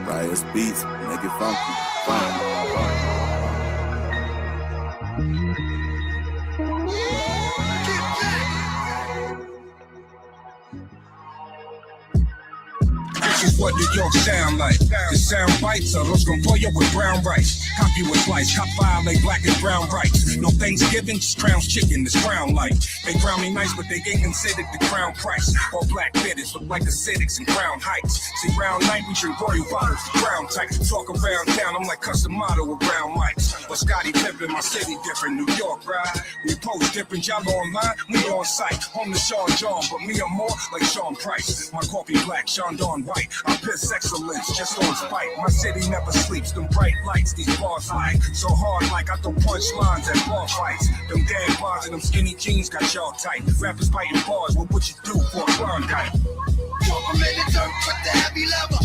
Riot's beats, make it funky. This is what New York sound like. The sound bites are los con pollo with brown rice. Copy with slice, cop violate black and brown rights. No Thanksgiving, just Crown's chicken, this crown like. They crown me nice, but they ain't considered the crown price. All black fitteds look like acidics and Crown Heights. See, round night, we drink royal bottles, brown type. Talk around town, I'm like custom model with brown mics. But Scotty Pippen, my city different, New York, right? We post different, y'all online, we on site. Home to Sean John, but me I'm more like Sean Price. My coffee black, Sean Dawn white. I piss excellence, just on spite. My city never sleeps, them bright lights, these bars high. So hard like I throw punch lines at bar fights. Them damn bars and them skinny jeans got y'all tight. Rappers fighting bars, what you do for a Klondike? I'm in the dirt with the heavy lever.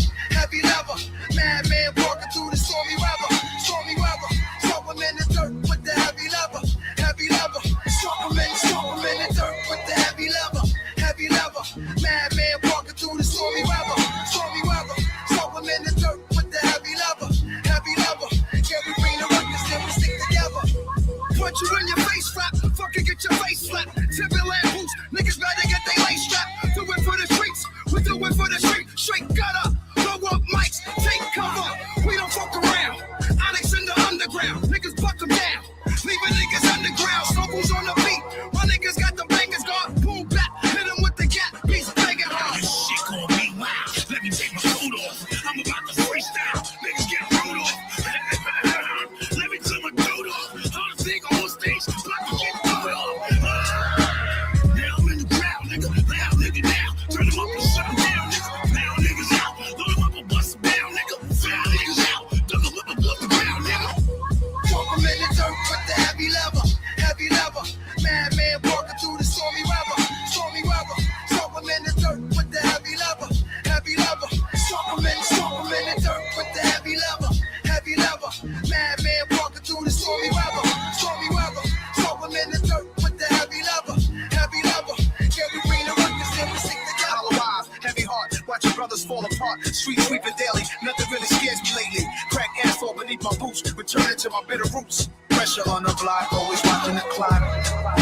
Madman walking through the stormy weather. So I'm in the dirt with the heavy lever. So I'm in the dirt with the heavy lever. Madman walking through the stormy weather. So I'm in the dirt with the heavy lever. Yeah, we bring the ruckus, then we stick together. Punch you in your face, rap. Fucking get your face slapped. Timberland boots, niggas better get they lace strapped. Do it for the streets, we do it for the street. Straight gutter, blow up mics, take cover. We don't fuck around. Onyx in the underground, niggas buck them down. Leaving niggas underground, snowballs on the beat. My niggas got the bangers gone, boom back. Hit them with the gap, beats banging hard. This shit gon' be wild. Let me take my coat off. I'm about to freestyle. Niggas get rode off. Let me take my coat off. Hardest thing on stage, about to get rode off. Now I'm in the crowd, nigga. Loud nigga now. Turn them up and shut them down, nigga. Pound niggas out. Load them up and bust them down, nigga. Foul niggas out. Dug them up and bust them down, nigga. I'm in the dirt with the heavy lever. Madman walking through the stormy weather. So I'm in the dirt with the heavy lever. So I'm in the dirt with the heavy lever. Madman walking through the stormy weather. So I'm in the dirt with the heavy lever. Yeah, we bring the ruckus, then we stick together. Hollow eyes, heavy heart, watch your brothers fall apart. Street sweeping daily, nothing really scares me lately. Crack asphalt beneath my boots, returning to my bitter roots. Pressure on the block, always watching the clock.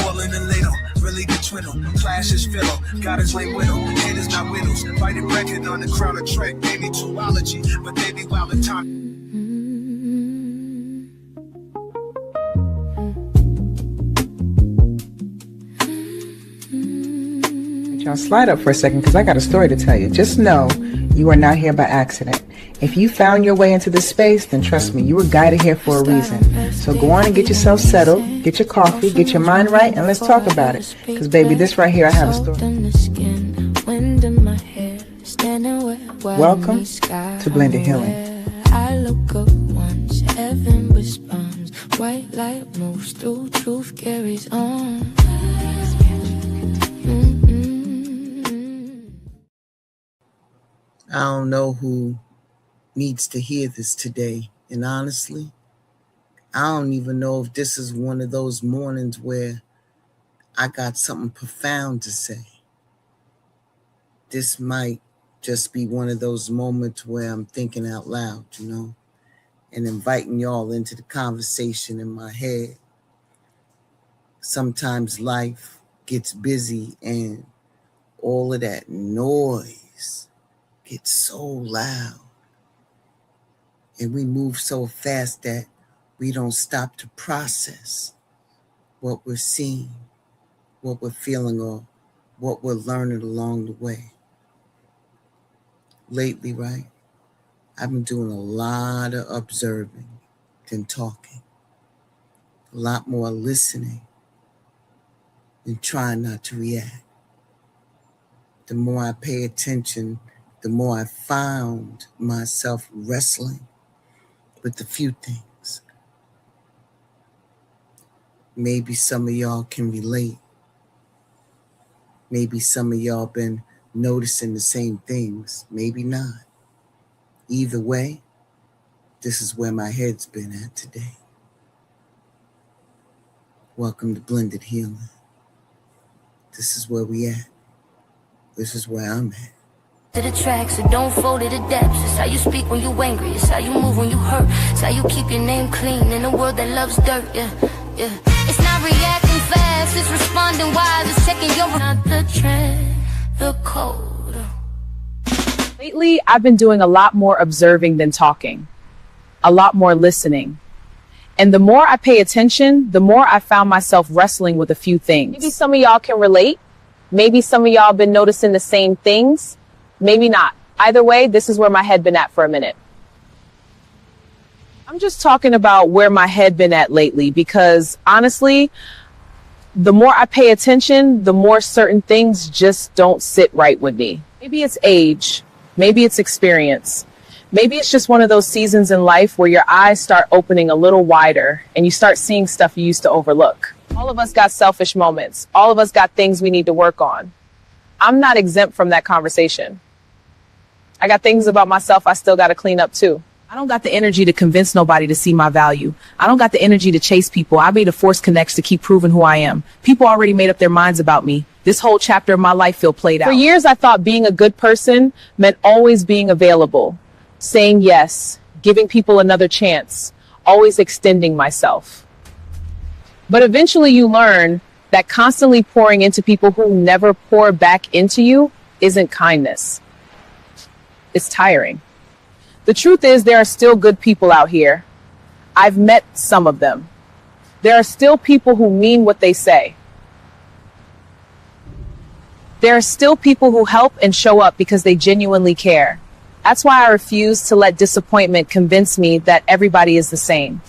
Boiling a little, really the twiddle. Clash is fiddle, got his late widow. Haters not widows, fighting record on the crown of track. They need zoology, but they be wild in time. Y'all slide up for a second because I got a story to tell you. Just know you are not here by accident. If you found your way into this space, then trust me, you were guided here for a reason. So go on and get yourself settled, get your coffee, get your mind right, and let's talk about it. Because baby, this right here, I have a story. Welcome to Blended Healing. I look up once, heaven responds. White light moves through, truth carries on. I don't know who needs to hear this today. And honestly, I don't even know if this is one of those mornings where I got something profound to say. This might just be one of those moments where I'm thinking out loud, and inviting y'all into the conversation in my head. Sometimes life gets busy and all of that noise gets so loud. And we move so fast that we don't stop to process what we're seeing, what we're feeling, or what we're learning along the way. Lately, right, I've been doing a lot of observing than talking, a lot more listening than trying not to react. The more I pay attention, the more I found myself wrestling with a few things. Maybe some of y'all can relate. Maybe some of y'all been noticing the same things. Maybe not. Either way, this is where my head's been at today. Welcome to Blended Healing. This is where we at. This is where I'm at. To the tracks, so don't fall to the depths. It's how you speak when you angry. It's how you move when you hurt. It's how you keep your name clean in a world that loves dirt. Yeah, yeah. It's not reacting fast, it's responding wise. It's checking your not the trend, the code. Lately, I've been doing a lot more observing than talking, a lot more listening. And the more I pay attention, the more I found myself wrestling with a few things. Maybe some of y'all can relate. Maybe some of y'all been noticing the same things. Maybe not. Either way, this is where my head been at for a minute. I'm just talking about where my head been at lately because honestly, the more I pay attention, the more certain things just don't sit right with me. Maybe it's age. Maybe it's experience. Maybe it's just one of those seasons in life where your eyes start opening a little wider and you start seeing stuff you used to overlook. All of us got selfish moments. All of us got things we need to work on. I'm not exempt from that conversation. I got things about myself I still got to clean up too. I don't got the energy to convince nobody to see my value. I don't got the energy to chase people. I made a force connects to keep proving who I am. People already made up their minds about me. This whole chapter of my life feel played out. For years, I thought being a good person meant always being available, saying yes, giving people another chance, always extending myself. But eventually you learn that constantly pouring into people who never pour back into you isn't kindness. It's tiring. The truth is there are still good people out here. I've met some of them. There are still people who mean what they say. There are still people who help and show up because they genuinely care. That's why I refuse to let disappointment convince me that everybody is the same.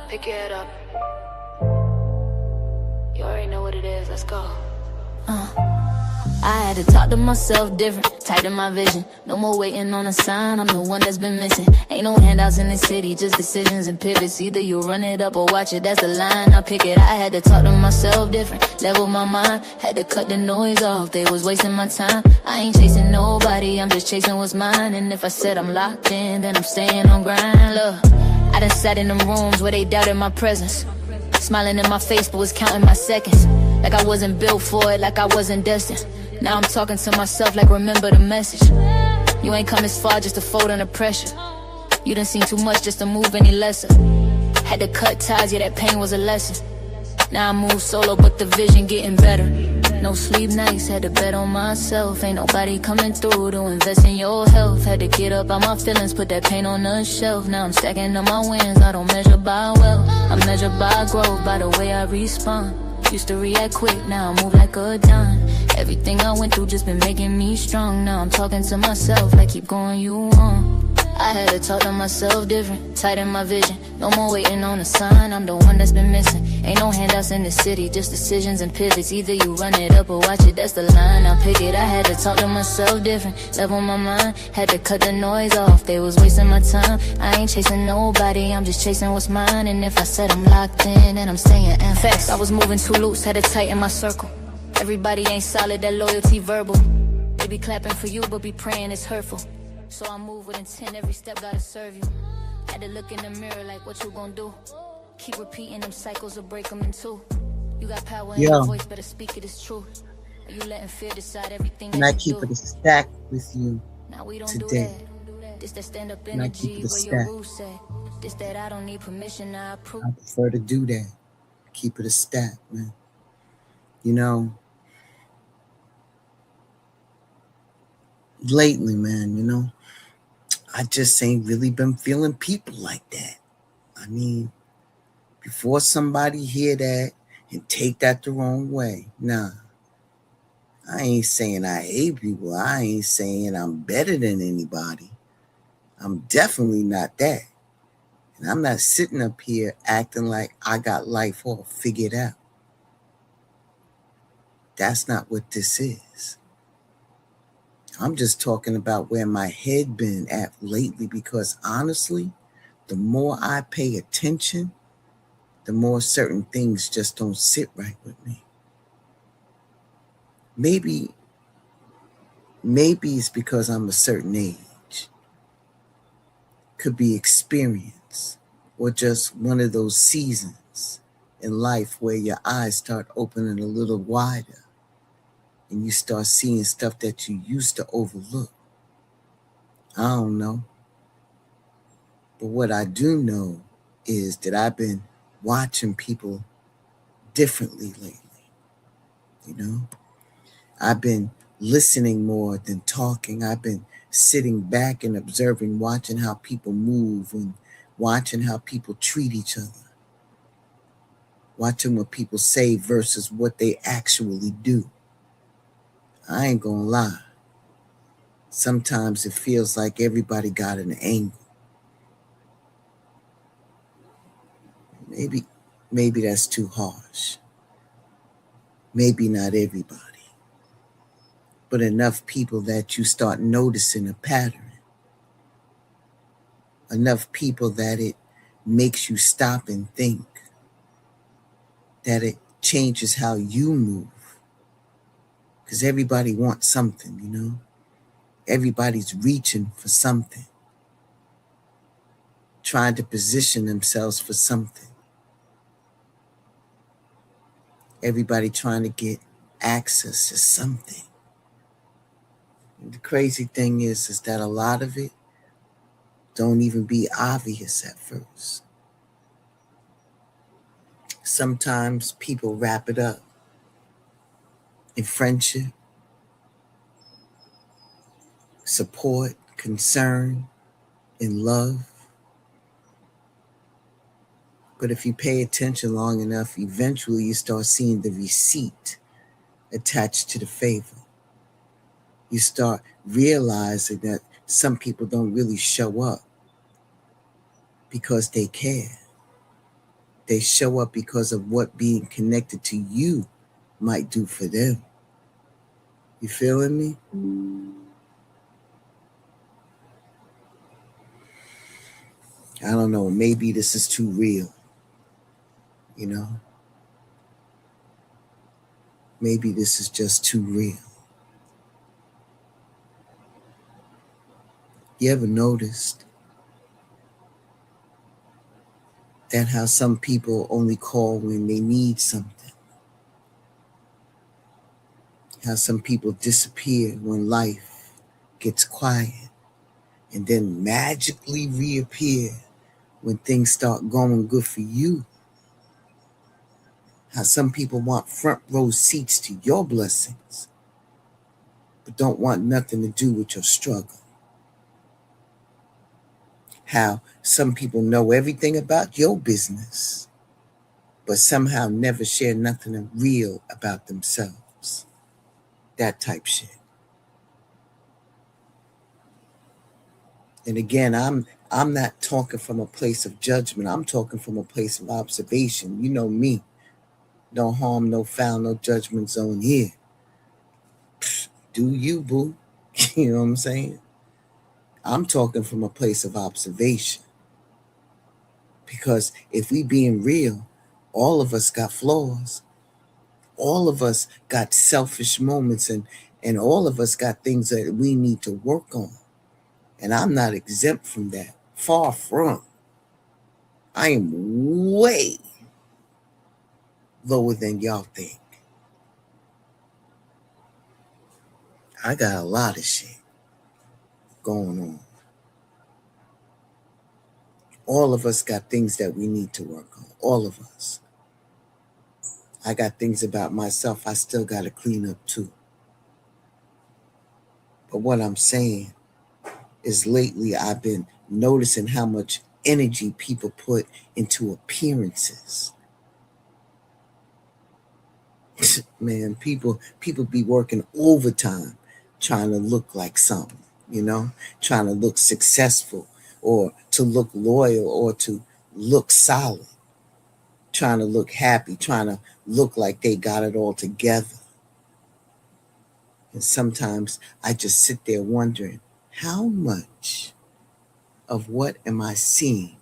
Pick your head up. You already know what it is. Let's go. I had to talk to myself different, tighten my vision. No more waiting on a sign, I'm the one that's been missing. Ain't no handouts in the city, just decisions and pivots. Either you run it up or watch it, that's the line, I pick it. I had to talk to myself different, level my mind. Had to cut the noise off, they was wasting my time. I ain't chasing nobody, I'm just chasing what's mine. And if I said I'm locked in, then I'm staying on grind. Look, I done sat in them rooms where they doubted my presence, smiling in my face but was counting my seconds. Like I wasn't built for it, like I wasn't destined. Now I'm talking to myself like remember the message. You ain't come this far just to fold under pressure. You done seen too much just to move any lesser. Had to cut ties, yeah that pain was a lesson. Now I move solo but the vision getting better. No sleep nights, had to bet on myself. Ain't nobody coming through to invest in your health. Had to get up on my feelings, put that pain on the shelf. Now I'm stacking up my wins, I don't measure by wealth. I measure by growth, by the way I respond. Used to react quick, now I move like a dime. Everything I went through just been making me strong. Now I'm talking to myself like keep going, you on. I had to talk to myself different, tighten my vision. No more waiting on a sign, I'm the one that's been missing. Ain't no handouts in the city, just decisions and pivots. Either you run it up or watch it, that's the line, I'll pick it. I had to talk to myself different, level my mind. Had to cut the noise off, they was wasting my time. I ain't chasing nobody, I'm just chasing what's mine. And if I said I'm locked in, then I'm staying in. Facts, I was moving too loose, had to tighten my circle. Everybody ain't solid, that loyalty verbal. They be clapping for you, but be praying it's hurtful. So I move with intent, every step gotta serve you. Had to look in the mirror like what you gon' do. Keep repeating them cycles or break them in two. You got power in your voice, better speak it, it's true. Are you letting fear decide everything that you do? And I keep it a stack with you now we don't today. Do that. This that stand up energy where your roots say. This that I don't need permission, I approve. I prefer to do that. Keep it a stack, man. You know, lately, man, you know, I just ain't really been feeling people like that. I mean, before somebody hear that and take that the wrong way, nah. I ain't saying I hate people. I ain't saying I'm better than anybody. I'm definitely not that. And I'm not sitting up here acting like I got life all figured out. That's not what this is. I'm just talking about where my head been at lately, because honestly, the more I pay attention, the more certain things just don't sit right with me. Maybe Maybe it's because I'm a certain age. Could be experience or just one of those seasons in life where your eyes start opening a little wider and you start seeing stuff that you used to overlook. I don't know. But what I do know is that I've been watching people differently lately. You know, I've been listening more than talking. I've been sitting back and observing, watching how people move and watching how people treat each other. Watching what people say versus what they actually do. I ain't gonna lie. Sometimes it feels like everybody got an angle. Maybe that's too harsh. Maybe not everybody. But enough people that you start noticing a pattern. Enough people that it makes you stop and think. That it changes how you move. Because everybody wants something, you know? Everybody's reaching for something. Trying to position themselves for something. Everybody trying to get access to something. And the crazy thing is that a lot of it don't even be obvious at first. Sometimes people wrap it up in friendship, support, concern, in love. But if you pay attention long enough, eventually you start seeing the receipt attached to the favor. You start realizing that some people don't really show up because they care. They show up because of what being connected to you might do for them. You feeling me? I don't know. Maybe this is too real. You know? Maybe this is just too real. You ever noticed that how some people only call when they need something? How some people disappear when life gets quiet and then magically reappear when things start going good for you. How some people want front row seats to your blessings, but don't want nothing to do with your struggle. How some people know everything about your business, but somehow never share nothing real about themselves. That type shit. And again, I'm not talking from a place of judgment. I'm talking from a place of observation. You know me. No harm, no foul, no judgment zone here. Do you, boo? You know what I'm saying? I'm talking from a place of observation. Because if we being real, all of us got flaws. All of us got selfish moments and all of us got things that we need to work on. And I'm not exempt from that. Far from. I am way lower than y'all think. I got a lot of shit going on. All of us got things that we need to work on. All of us. I got things about myself I still got to clean up too. But what I'm saying is lately I've been noticing how much energy people put into appearances. Man, people be working overtime trying to look like something, you know, trying to look successful or to look loyal or to look solid, trying to look happy, trying to look like they got it all together. And sometimes I just sit there wondering, how much of what am I seeing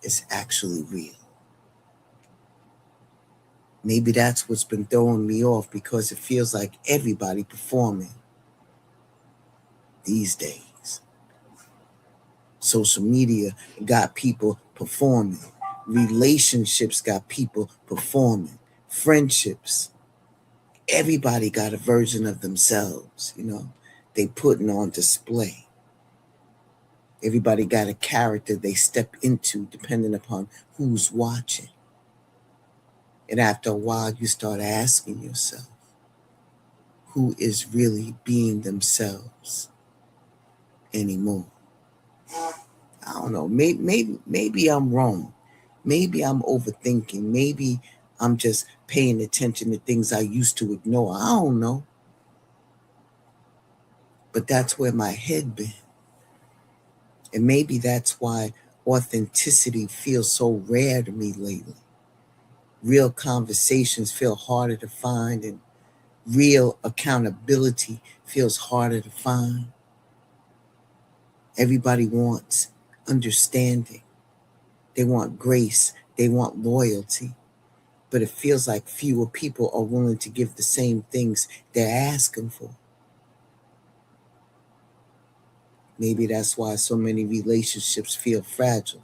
is actually real? Maybe that's what's been throwing me off, because it feels like everybody performing. these days. Social media got people performing. Relationships got people performing. Friendships. Everybody got a version of themselves, they putting on display. Everybody got a character they step into depending upon who's watching. And after a while, you start asking yourself, who is really being themselves anymore? I don't know. Maybe I'm wrong. Maybe I'm overthinking. Maybe I'm just paying attention to things I used to ignore. I don't know. But that's where my head been. And maybe that's why authenticity feels so rare to me lately. Real conversations feel harder to find, and real accountability feels harder to find. Everybody wants understanding. They want grace. They want loyalty. But it feels like fewer people are willing to give the same things they're asking for. Maybe that's why so many relationships feel fragile,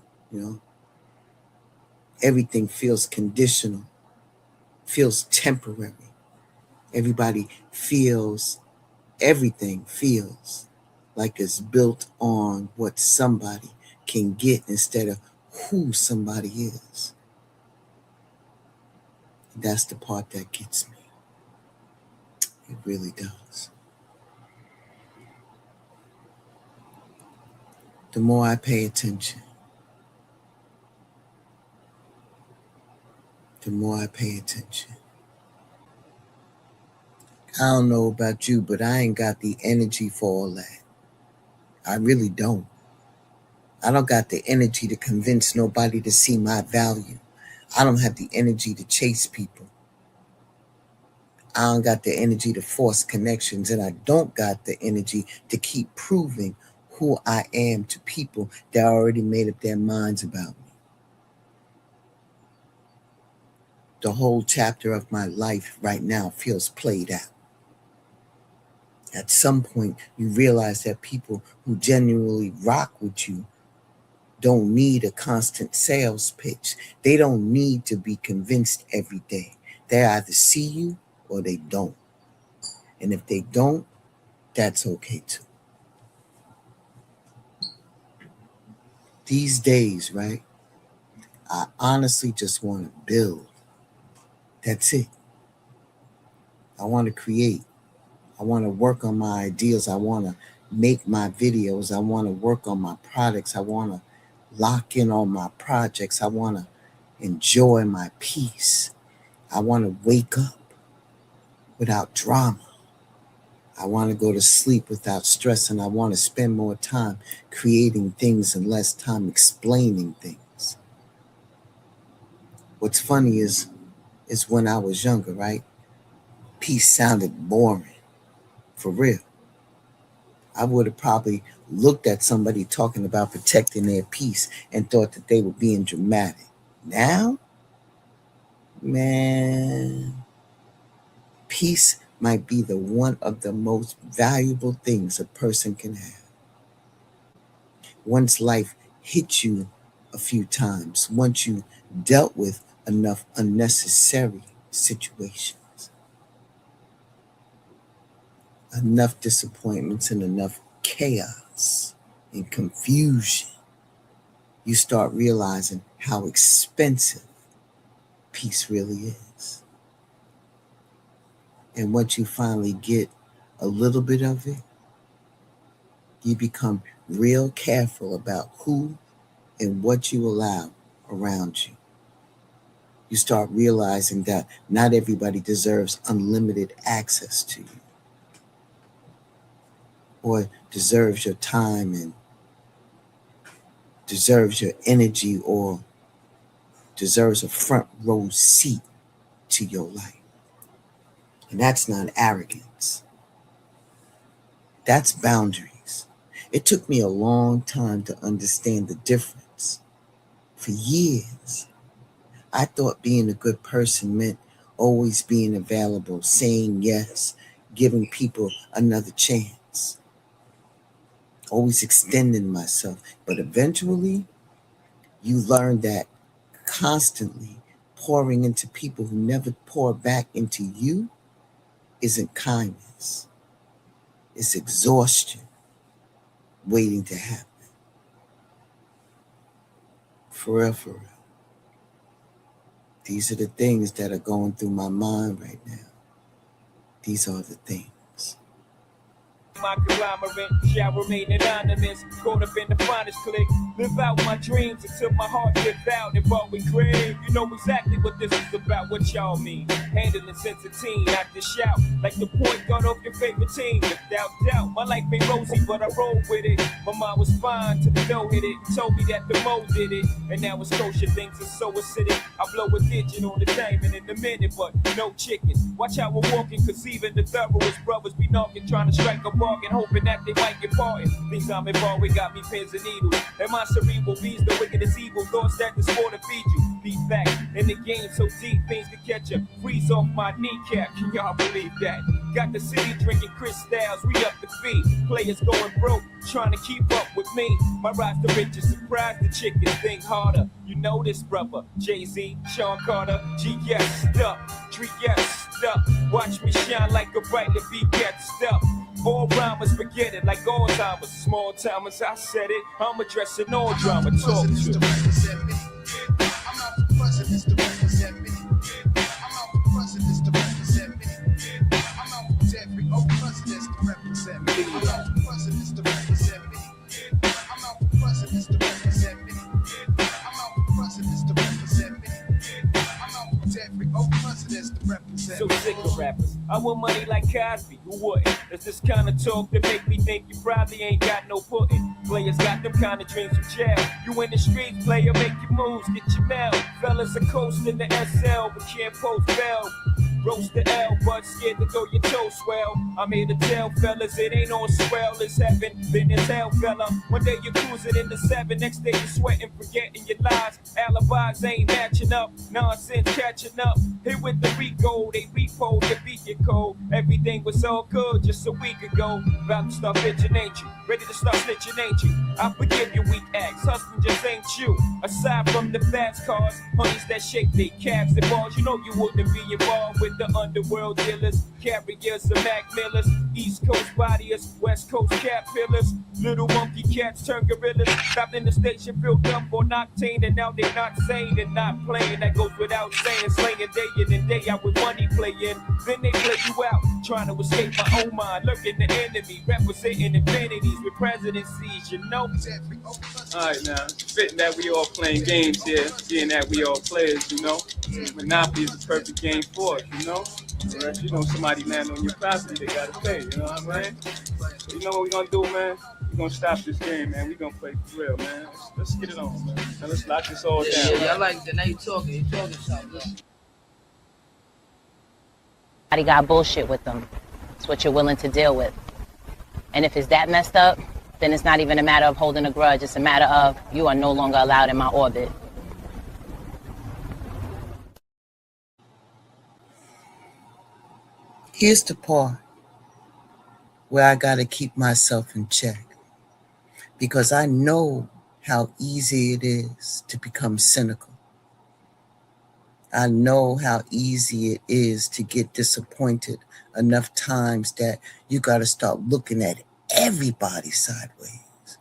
Everything feels conditional, feels temporary. Everything feels like it's built on what somebody can get instead of who somebody is. That's the part that gets me. It really does. The more I pay attention, I don't know about you, but I ain't got the energy for all that. I really don't. I don't got the energy to convince nobody to see my value. I don't have the energy to chase people. I don't got the energy to force connections, and I don't got the energy to keep proving who I am to people that already made up their minds about me. The whole chapter of my life right now feels played out. At some point, you realize that people who genuinely rock with you don't need a constant sales pitch. They don't need to be convinced every day. They either see you or they don't. And if they don't, that's okay too. These days, right, I honestly just want to build. That's it. I want to create. I want to work on my ideas. I want to make my videos. I want to work on my products. I want to lock in on my projects. I want to enjoy my peace. I want to wake up without drama. I want to go to sleep without stress, and I want to spend more time creating things and less time explaining things. What's funny is when I was younger, right? Peace sounded boring, for real. I would have probably looked at somebody talking about protecting their peace and thought that they were being dramatic. Now, man, peace might be one of the most valuable things a person can have. Once life hits you a few times, once you dealt with enough unnecessary situations, enough disappointments and enough chaos and confusion, you start realizing how expensive peace really is. And once you finally get a little bit of it, you become real careful about who and what you allow around you. You start realizing that not everybody deserves unlimited access to you, or deserves your time and deserves your energy, or deserves a front row seat to your life. And that's not arrogance. That's boundaries. It took me a long time to understand the difference. For years, I thought being a good person meant always being available, saying yes, giving people another chance. always extending myself. But eventually, you learn that constantly pouring into people who never pour back into you isn't kindness. It's exhaustion waiting to happen. For real, for real. These are the things that are going through my mind right now. These are the things. My conglomerate shall remain anonymous. Caught up in the finest clique. Live out my dreams until my heart gives out and bought with grave. You know exactly what this is about, what y'all mean. Handling since a teen, not to shout. Like the point guard off your favorite team. Without doubt, my life ain't rosy, but I roll with it. My mind was fine till the dough hit it. Told me that the mo did it. And now it's kosher, things are so acidic. I blow a digit on the diamond in a minute, but no chicken. Watch how we're walking, cause even the thoroughest brothers be knocking, trying to strike a bargain, hoping that they might get parted. Things I'm involved with got me pins and needles. And my cerebral beats, the wickedest evil thoughts that the sport to feed you. Beat back in the game so deep, things can catch you. Freeze off my kneecap, can y'all believe that? Got the city drinking crystals, we up the fee. Players going broke, trying to keep up with me. My roster riches surprise the chickens, think harder. You know this brother, Jay-Z, Sean Carter, G.S. Stuck, Tree-S Stuck. Watch me shine like a bright to be get stuck. All rhymers forget it like Alzheimer's. Small timers, I said it. I'm addressing all drama. Talk to me. I'm out for presidents to represent me. I'm out for presidents to represent me. I'm out for every old presidents to represent me. I'm out for presidents to represent me. I'm out for presidents to represent me. I'm out for presidents to represent me. I'm out for every old presidents to represent me. So sick of rappers. I want money like Cosby, who wouldn't? It's this kind of talk that make me think you probably ain't got no pudding. Players got them kind of dreams from jail. You in the streets, player, make your moves, get your mail. Fellas are coasting the SL, but can't post bail. Roast the L, but scared to throw your toe swell. I'm here to tell fellas, it ain't on swell, it's heaven, been as hell, fella. One day you're cruising in the 7, next day you're sweating, forgetting your lies. Alibis ain't matching up, nonsense catching up. Here with the Rico, they repo, they beat your code. Everything was all good just a week ago. About to start bitching, ain't you? Ready to start snitching, ain't you? I forgive your weak acts, hustling just ain't you. Aside from the fast cars, honeys that shake their calves and balls, you know you wouldn't be involved with the underworld dealers, carriers of Mac Millers, East Coast bodyers, West Coast cat pillars, little monkey cats turn gorillas. Stopped in the station, filled up on octane, and now they're not sane and not playing. That goes without saying, slaying day in and day out with money playing. Then they play you out, trying to escape my own mind, lurking the enemy, representing infinities with presidencies, you know. Alright now, it's fitting that we all playing games here, being that we all players, you know. Monopoly is the perfect game for us, you know. Unless you know somebody land on your property, they gotta pay, you know what I'm saying? You know what we gonna do, man? We gonna stop this game, man. We gonna play for real, man. Let's get it on, man. Now let's lock this all down. Yeah, I like that. Now you talking something. Everybody got bullshit with them. It's what you're willing to deal with. And if it's that messed up, then it's not even a matter of holding a grudge. It's a matter of you are no longer allowed in my orbit. Here's the part where I got to keep myself in check, because I know how easy it is to become cynical. I know how easy it is to get disappointed enough times that you got to start looking at everybody sideways.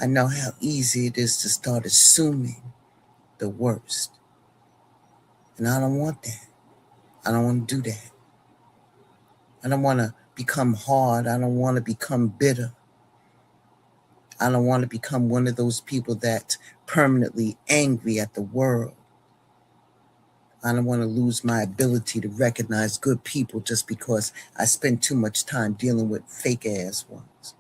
I know how easy it is to start assuming the worst. And I don't want that. I don't want to do that. I don't want to become hard. I don't want to become bitter. I don't want to become one of those people that's permanently angry at the world. I don't want to lose my ability to recognize good people just because I spend too much time dealing with fake ass ones.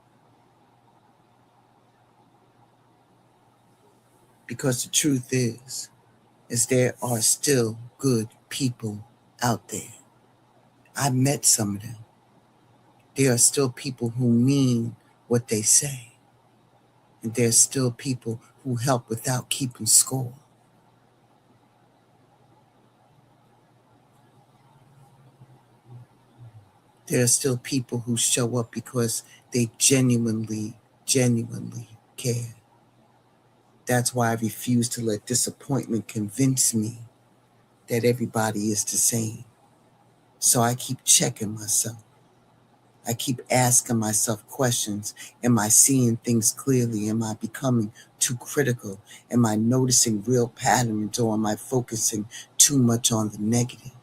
Because the truth is there are still good people out there. I met some of them. There are still people who mean what they say. And there's still people who help without keeping score. There are still people who show up because they genuinely care. That's why I refuse to let disappointment convince me that everybody is the same. So I keep checking myself. I keep asking myself questions. Am I seeing things clearly? Am I becoming too critical? Am I noticing real patterns, or am I focusing too much on the negative?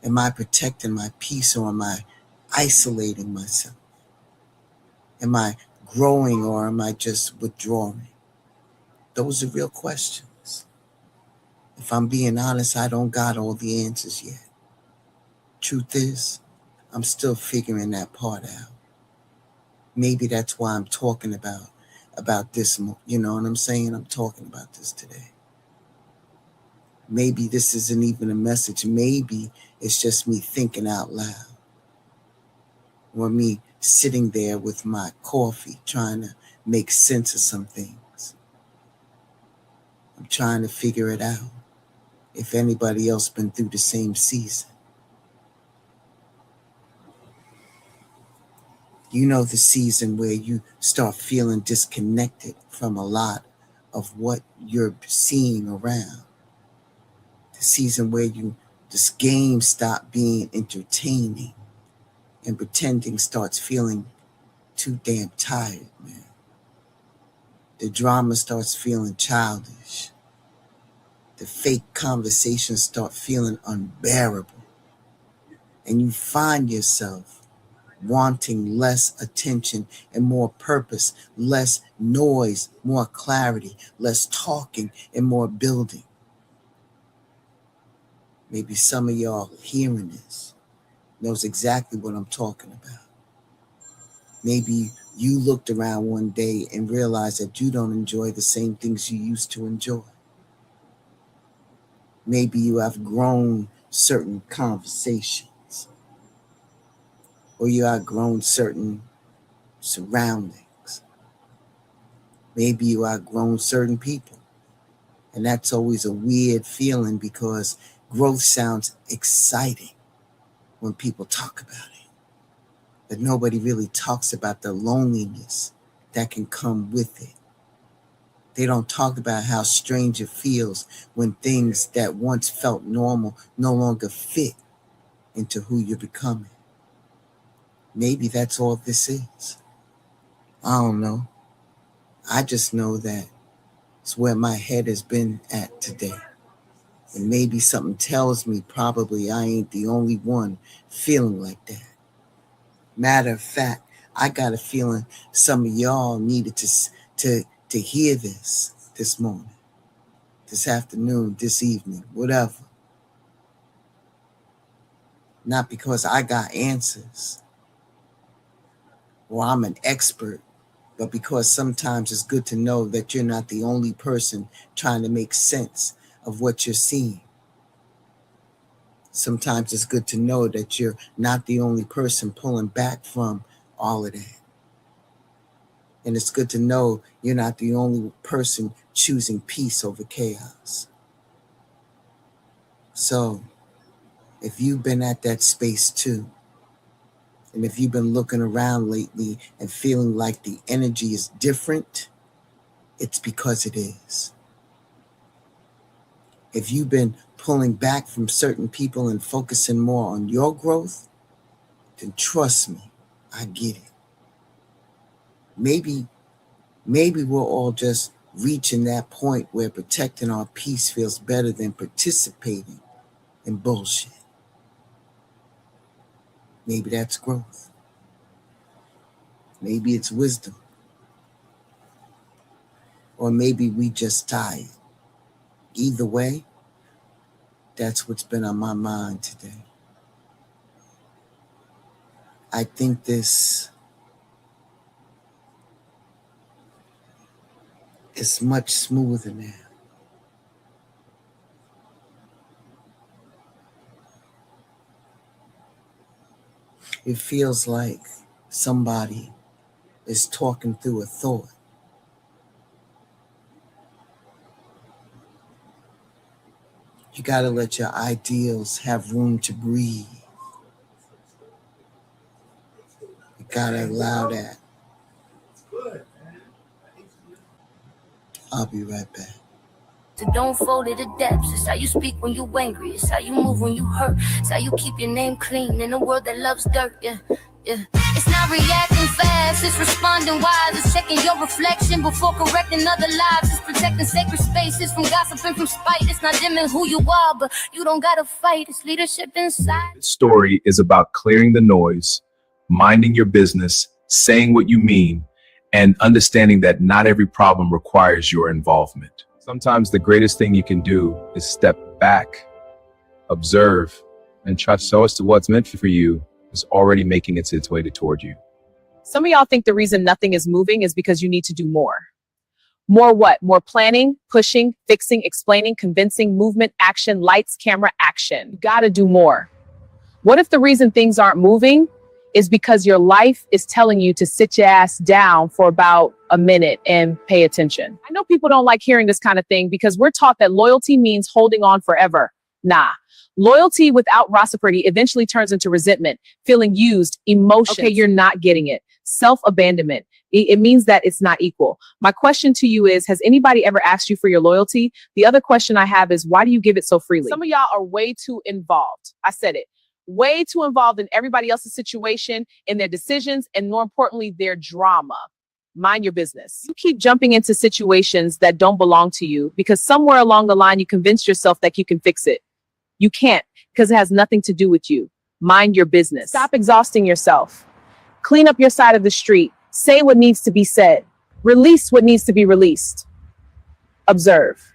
Am I protecting my peace, or am I isolating myself? Am I growing, or am I just withdrawing? Those are real questions. If I'm being honest, I don't got all the answers yet. Truth is, I'm still figuring that part out. Maybe that's why I'm talking about this, you know what I'm saying? I'm talking about this today. Maybe this isn't even a message. Maybe it's just me thinking out loud, or me sitting there with my coffee trying to make sense of some things. I'm trying to figure it out. If anybody else been through the same season. You know, the season where you start feeling disconnected from a lot of what you're seeing around. The season where this game stop being entertaining and pretending starts feeling too damn tired, man. The drama starts feeling childish. The fake conversations start feeling unbearable. And you find yourself wanting less attention and more purpose, less noise, more clarity, less talking and more building. Maybe some of y'all hearing this knows exactly what I'm talking about. Maybe you looked around one day and realized that you don't enjoy the same things you used to enjoy. Maybe you have grown certain conversations, or you have grown certain surroundings. Maybe you have grown certain people. And that's always a weird feeling, because growth sounds exciting when people talk about it. But nobody really talks about the loneliness that can come with it. They don't talk about how strange it feels when things that once felt normal no longer fit into who you're becoming. Maybe that's all this is. I don't know. I just know that it's where my head has been at today. And maybe something tells me probably I ain't the only one feeling like that. Matter of fact, I got a feeling some of y'all needed to hear this morning, this afternoon, this evening, whatever. Not because I got answers or I'm an expert, but because sometimes it's good to know that you're not the only person trying to make sense of what you're seeing. Sometimes it's good to know that you're not the only person pulling back from all of that. And it's good to know you're not the only person choosing peace over chaos. So, if you've been at that space too, and if you've been looking around lately and feeling like the energy is different, it's because it is. If you've been pulling back from certain people and focusing more on your growth, then trust me, I get it. Maybe we're all just reaching that point where protecting our peace feels better than participating in bullshit. Maybe that's growth. Maybe it's wisdom. Or maybe we just tired. Either way, that's what's been on my mind today. I think this is much smoother now. It feels like somebody is talking through a thought. You got to let your ideals have room to breathe. Gotta allow that. I'll be right back. So don't fold it to depths. It's how you speak when you angry. It's how you move when you hurt. It's how you keep your name clean in a world that loves dirt. Yeah. It's not reacting fast. It's responding wise. It's checking your reflection before correcting other lives. It's protecting sacred spaces from gossip and from spite. It's not dimming who you are, but you don't gotta fight. It's leadership inside. This story is about clearing the noise, minding your business, saying what you mean, and understanding that not every problem requires your involvement. Sometimes the greatest thing you can do is step back, observe, and trust so as to what's meant for you is already making its way toward you. Some of y'all think the reason nothing is moving is because you need to do more. More what? More planning, pushing, fixing, explaining, convincing, movement, action, lights, camera, action. You gotta do more. What if the reason things aren't moving is because your life is telling you to sit your ass down for about a minute and pay attention? I know people don't like hearing this kind of thing because we're taught that loyalty means holding on forever. Nah. Loyalty without reciprocity eventually turns into resentment, feeling used, emotion. Okay, you're not getting it. Self-abandonment. It means that it's not equal. My question to you is, has anybody ever asked you for your loyalty? The other question I have is, why do you give it so freely? Some of y'all are way too involved. I said it. Way too involved in everybody else's situation, in their decisions, and more importantly, their drama. Mind your business. You keep jumping into situations that don't belong to you because somewhere along the line, you convinced yourself that you can fix it. You can't, because it has nothing to do with you. Mind your business. Stop exhausting yourself. Clean up your side of the street. Say what needs to be said. Release what needs to be released. Observe.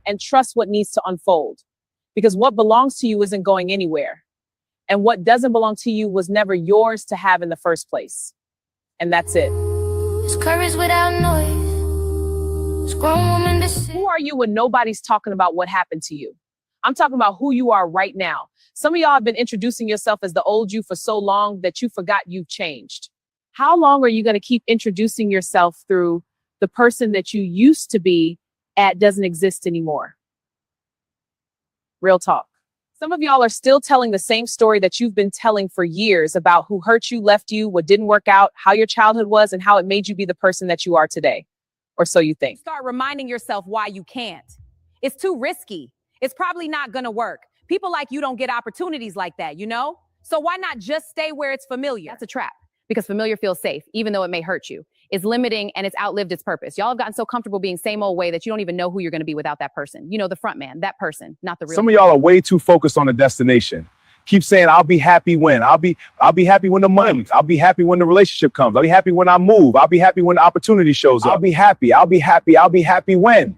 And trust what needs to unfold. Because what belongs to you isn't going anywhere. And what doesn't belong to you was never yours to have in the first place. And that's it. It's courage without noise. It's grown woman decision. Who are you when nobody's talking about what happened to you? I'm talking about who you are right now. Some of y'all have been introducing yourself as the old you for so long that you forgot you've changed. How long are you going to keep introducing yourself through the person that you used to be at doesn't exist anymore? Real talk. Some of y'all are still telling the same story that you've been telling for years about who hurt you, left you, what didn't work out, how your childhood was, and how it made you be the person that you are today. Or so you think. Start reminding yourself why you can't. It's too risky. It's probably not going to work. People like you don't get opportunities like that, you know? So why not just stay where it's familiar? That's a trap because familiar feels safe, even though it may hurt you. It's limiting and it's outlived its purpose. Y'all have gotten so comfortable being same old way that you don't even know who you're going to be without that person. You know, the front man, that person, not the real. Some of y'all are way too focused on the destination. Keep saying, I'll be happy when. I'll be happy when the money. I'll be happy when the relationship comes. I'll be happy when I move. I'll be happy when the opportunity shows up. I'll be happy when.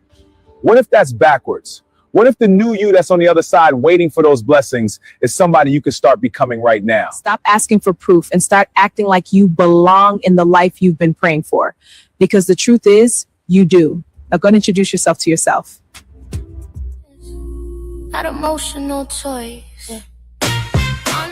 What if that's backwards? What if the new you that's on the other side waiting for those blessings is somebody you can start becoming right now? Stop asking for proof and start acting like you belong in the life you've been praying for. Because the truth is, you do. Now go and introduce yourself to yourself. Not emotional toys.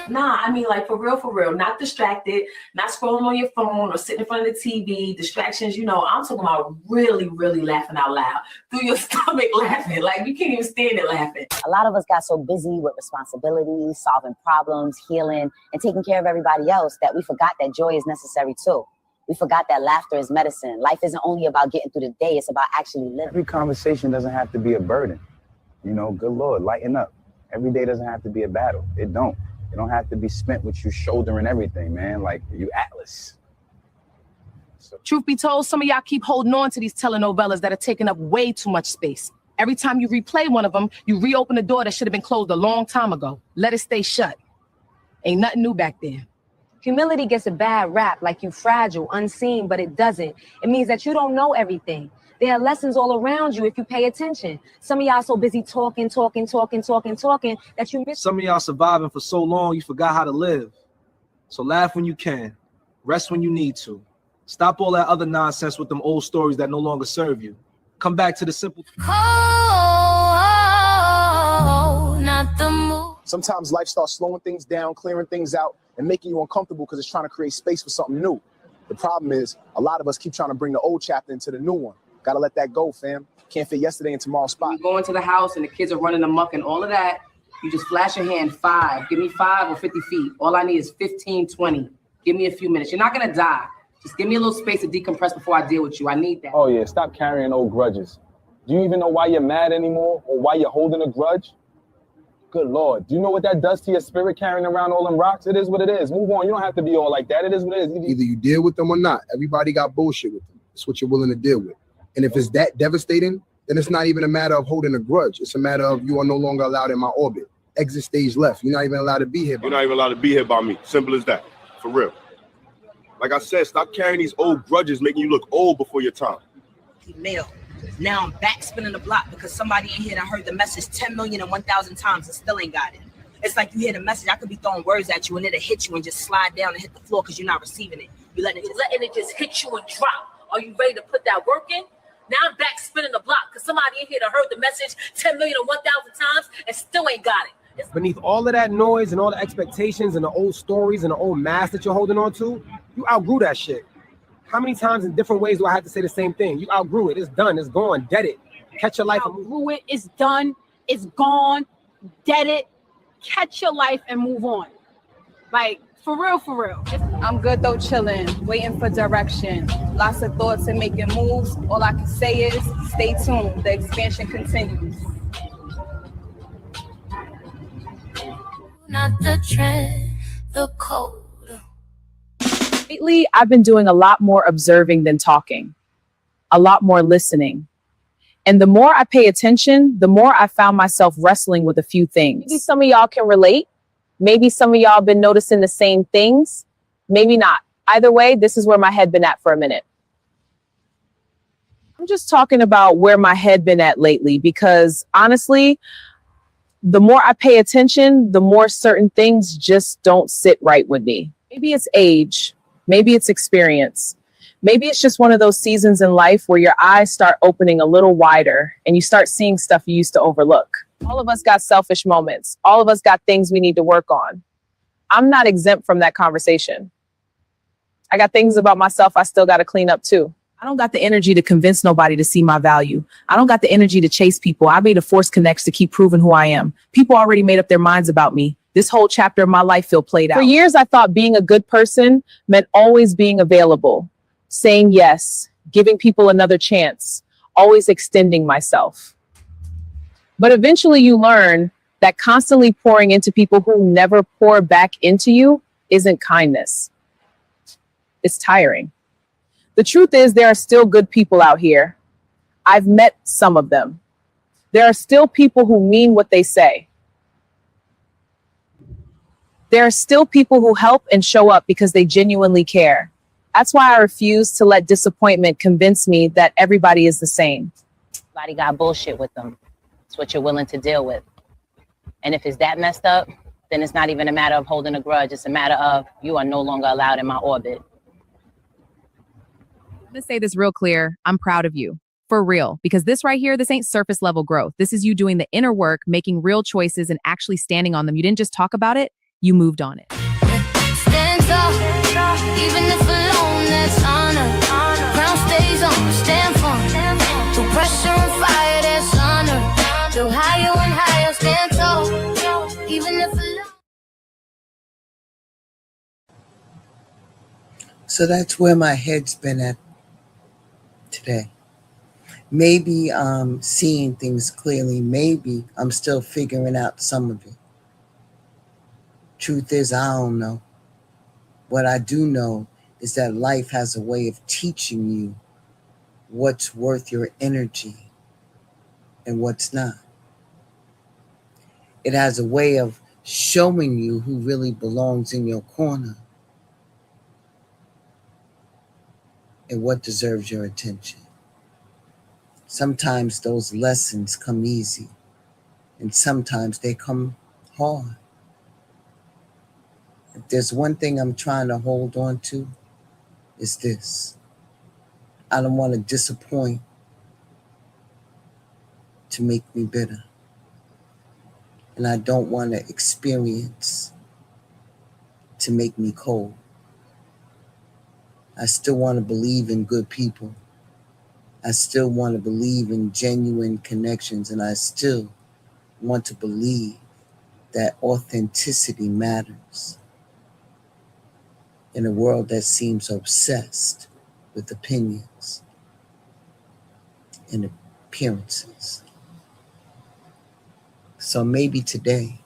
Nah, I mean, like, for real, not distracted, not scrolling on your phone or sitting in front of the TV, distractions, you know, I'm talking about really, really laughing out loud, through your stomach laughing, like you can't even stand it laughing. A lot of us got so busy with responsibilities, solving problems, healing, and taking care of everybody else that we forgot that joy is necessary too. We forgot that laughter is medicine. Life isn't only about getting through the day, it's about actually living. Every conversation doesn't have to be a burden. You know, good Lord, lighten up. Every day doesn't have to be a battle. It don't. It don't have to be spent with you shouldering everything, man. Like, you Atlas. So. Truth be told, some of y'all keep holding on to these telenovelas that are taking up way too much space. Every time you replay one of them, you reopen a door that should have been closed a long time ago. Let it stay shut. Ain't nothing new back there. Humility gets a bad rap, like you fragile, unseen, but it doesn't. It means that you don't know everything. There are lessons all around you if you pay attention. Some of y'all so busy talking that you miss. Some of y'all surviving for so long, you forgot how to live. So laugh when you can. Rest when you need to. Stop all that other nonsense with them old stories that no longer serve you. Come back to the simple. Not the move. Sometimes life starts slowing things down, clearing things out, and making you uncomfortable because it's trying to create space for something new. The problem is a lot of us keep trying to bring the old chapter into the new one. Gotta let that go, fam. Can't fit yesterday in tomorrow's spot. You go into the house and the kids are running amok and all of that. You just flash your hand, 5. Give me 5 or 50 feet. All I need is 15, 20. Give me a few minutes. You're not gonna die. Just give me a little space to decompress before I deal with you. I need that. Oh yeah, stop carrying old grudges. Do you even know why you're mad anymore or why you're holding a grudge? Good Lord, do you know what that does to your spirit carrying around all them rocks? It is what it is. Move on. You don't have to be all like that. It is what it is. Either you deal with them or not. Everybody got bullshit with them. It's what you're willing to deal with. And if it's that devastating, then it's not even a matter of holding a grudge. It's a matter of you are no longer allowed in my orbit. Exit stage left. You're not even allowed to be here. You're not even allowed to be here by me. Simple as that. For real. Like I said, stop carrying these old grudges, making you look old before your time. Mail. Now I'm back spinning the block because somebody in here that heard the message 10 million and 1,000 times and still ain't got it. It's like you hear the message, I could be throwing words at you and it'll hit you and just slide down and hit the floor because you're not receiving it. You're letting it just hit you and drop. Are you ready to put that work in? Now I'm back spinning the block because somebody in here that heard the message 10 million and 1,000 times and still ain't got it. Beneath all of that noise and all the expectations and the old stories and the old mask that you're holding on to, you outgrew that shit. How many times in different ways do I have to say the same thing? You outgrew it. It's done. It's gone. Dead it. Catch your life. Outgrew it. It's done. It's gone. Dead it. Catch your life and move on. Like, for real, for real. I'm good though, chilling, waiting for direction. Lots of thoughts and making moves. All I can say is stay tuned. The expansion continues. Not the trend, the code. Lately, I've been doing a lot more observing than talking, a lot more listening. And the more I pay attention, the more I found myself wrestling with a few things. Maybe some of y'all can relate. Maybe some of y'all been noticing the same things. Maybe not. Either way, this is where my head been at for a minute. I'm just talking about where my head been at lately because honestly, the more I pay attention, the more certain things just don't sit right with me. Maybe it's age. Maybe it's experience. Maybe it's just one of those seasons in life where your eyes start opening a little wider and you start seeing stuff you used to overlook. All of us got selfish moments. All of us got things we need to work on. I'm not exempt from that conversation. I got things about myself I still got to clean up too. I don't got the energy to convince nobody to see my value. I don't got the energy to chase people. I made a force connects to keep proving who I am. People already made up their minds about me. This whole chapter of my life feel played out. For years, I thought being a good person meant always being available, saying yes, giving people another chance, always extending myself. But eventually you learn that constantly pouring into people who never pour back into you isn't kindness. It's tiring. The truth is there are still good people out here. I've met some of them. There are still people who mean what they say. There are still people who help and show up because they genuinely care. That's why I refuse to let disappointment convince me that everybody is the same. Everybody got bullshit with them. It's what you're willing to deal with. And if it's that messed up, then it's not even a matter of holding a grudge. It's a matter of you are no longer allowed in my orbit. I'm going to say this real clear. I'm proud of you. For real. Because this right here, this ain't surface level growth. This is you doing the inner work, making real choices and actually standing on them. You didn't just talk about it. You moved on it. Stand tall, even if alone, that's honor. Crown stays on, stand firm. Through pressure and fire, that's honor. Go higher and higher, stand tall, even if alone. So that's where my head's been at today. Maybe I'm seeing things clearly. Maybe I'm still figuring out some of it. Truth is, I don't know. What I do know is that life has a way of teaching you what's worth your energy and what's not. It has a way of showing you who really belongs in your corner and what deserves your attention. Sometimes those lessons come easy, and sometimes they come hard. If there's one thing I'm trying to hold on to, it's this. I don't want to disappoint to make me bitter. And I don't want to experience to make me cold. I still want to believe in good people. I still want to believe in genuine connections, and I still want to believe that authenticity matters. in a world that seems obsessed with opinions and appearances. So maybe today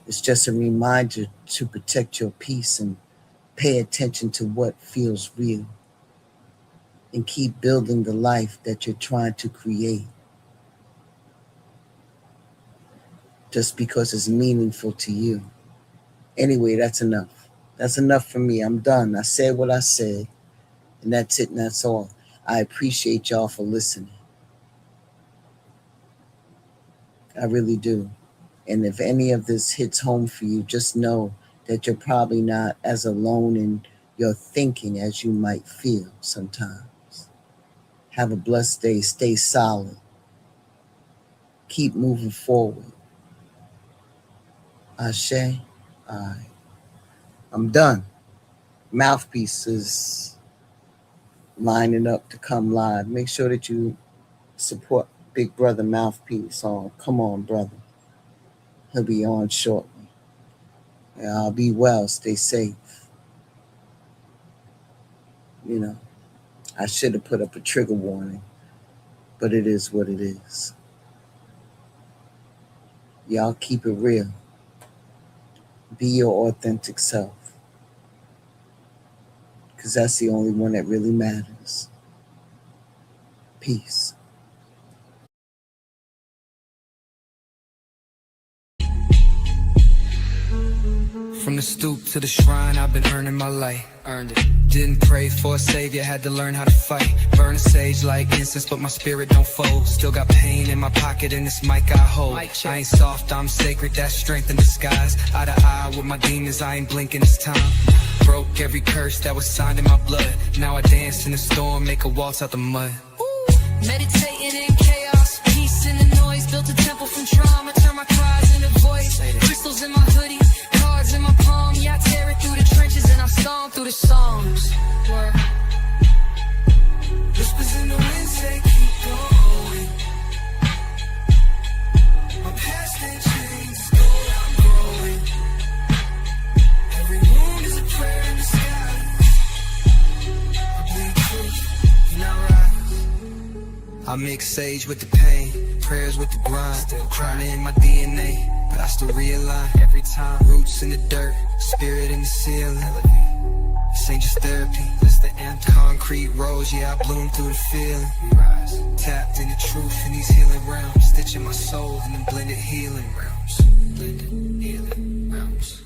it's just a reminder to protect your peace and pay attention to what feels real and keep building the life that you're trying to create. Just because it's meaningful to you. Anyway, that's enough. That's enough for me. I'm done. I said what I said, and that's it, and that's all. I appreciate y'all for listening. I really do. And if any of this hits home for you, just know that you're probably not as alone in your thinking as you might feel sometimes. Have a blessed day. Stay solid. Keep moving forward. Ashe. All right. I'm done. Mouthpiece is lining up to come live. Make sure that you support Big Brother Mouthpiece on Come On Brother. He'll be on shortly. Yeah, I'll be well. Stay safe. You know, I should have put up a trigger warning, but it is what it is. Y'all keep it real. Be your authentic self. Because that's the only one that really matters. Peace. From the stoop to the shrine, I've been earning my light. Earned it. Didn't pray for a savior, had to learn how to fight. Burn a sage like incense, but my spirit don't fold. Still got pain in my pocket and this mic I hold. I ain't soft, I'm sacred, that's strength in disguise. Eye to eye with my demons, I ain't blinking this time. Broke every curse that was signed in my blood. Now I dance in the storm, make a waltz out the mud. Meditating in chaos, peace in the noise. Built a temple from trauma, turn my cries into voice. Crystals in my hoodie, cards in my palm. Yeah, I tear it through the trenches and I storm through the songs. Word. Whispers in the wind say keep going. My past ain't changed, it's gold, I'm growing. Every wound is a prayer in the sky. I bleed truth, and I rise. I mix sage with the pain, prayers with the grind. Still crying in my DNA, but I still realign every time. Roots in the dirt, spirit in the ceiling. This ain't just therapy, it's the anthem. Concrete rose, yeah, I bloom through the feeling. We rise, tapped in the truth in these healing realms. Stitching my soul in the blended healing realms. Blended healing realms.